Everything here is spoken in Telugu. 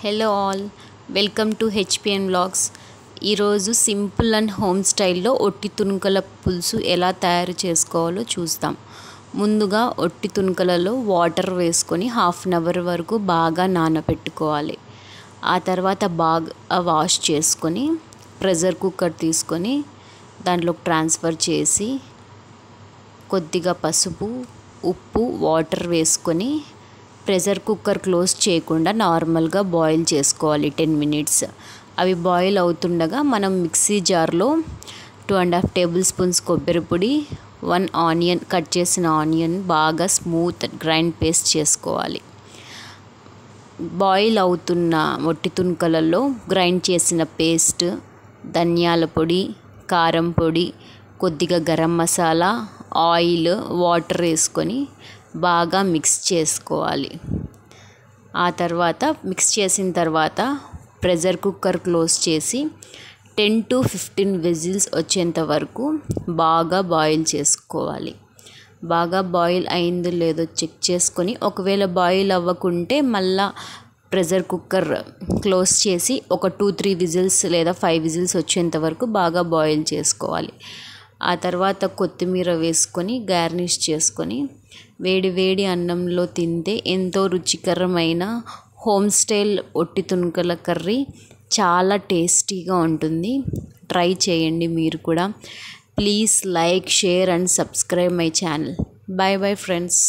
Hello all, welcome to HPN vlogs. ఈరోజు సింపుల్ అండ్ హోమ్ స్టైల్లో ఒట్టి తుణుకల పులుసు ఎలా తయారు చేసుకోవాలో చూస్తాం. ముందుగా ఒట్టి తుణుకలలో వాటర్ వేసుకొని 1/2 అవర్ వరకు బాగా నానబెట్టుకోవాలి. ఆ తర్వాత బాగా వాష్ చేసుకొని ప్రెషర్ కుక్కర్ తీసుకొని దాంట్లోకి ట్రాన్స్ఫర్ చేసి కొద్దిగా పసుపు, ఉప్పు, వాటర్ వేసుకొని ప్రెషర్ కుక్కర్ క్లోజ్ చేయకుండా నార్మల్గా బాయిల్ చేసుకోవాలి 10 మినిట్స్. అవి బాయిల్ అవుతుండగా మనం మిక్సీ జార్లో 2.5 టేబుల్ స్పూన్స్ కొబ్బరి పొడి, 1 ఆనియన్, కట్ చేసిన ఆనియన్ బాగా స్మూత్ గ్రైండ్ పేస్ట్ చేసుకోవాలి. బాయిల్ అవుతున్న ఒట్టి తుణుకలలో గ్రైండ్ చేసిన పేస్ట్, ధనియాల పొడి, కారం పొడి, కొద్దిగా గరం మసాలా, ఆయిల్, వాటర్ వేసుకొని బాగా మిక్స్ చేసుకోవాలి. ఆ తర్వాత మిక్స్ చేసిన తర్వాత ప్రెషర్ కుక్కర్ క్లోజ్ చేసి 10 to 15 విజిల్స్ వచ్చేంత వరకు బాగా బాయిల్ చేసుకోవాలి. బాగా బాయిల్ అయిందో లేదో చెక్ చేసుకొని, ఒకవేళ బాయిల్ అవ్వకుంటే మళ్ళా ప్రెషర్ కుక్కర్ క్లోజ్ చేసి ఒక 2-3 విజిల్స్ లేదా 5 విజిల్స్ వచ్చేంత వరకు బాగా బాయిల్ చేసుకోవాలి. ఆ తర్వాత కొత్తిమీర వేసుకొని గార్నిష్ చేసుకొని వేడి వేడి అన్నంలో తింటే ఎంతో రుచికరమైన హోమ్ స్టైల్ ఒట్టి తుణుకల కర్రీ చాలా టేస్టీగా ఉంటుంది. ట్రై చేయండి మీరు కూడా. Please like, share and subscribe my channel. Bye bye friends.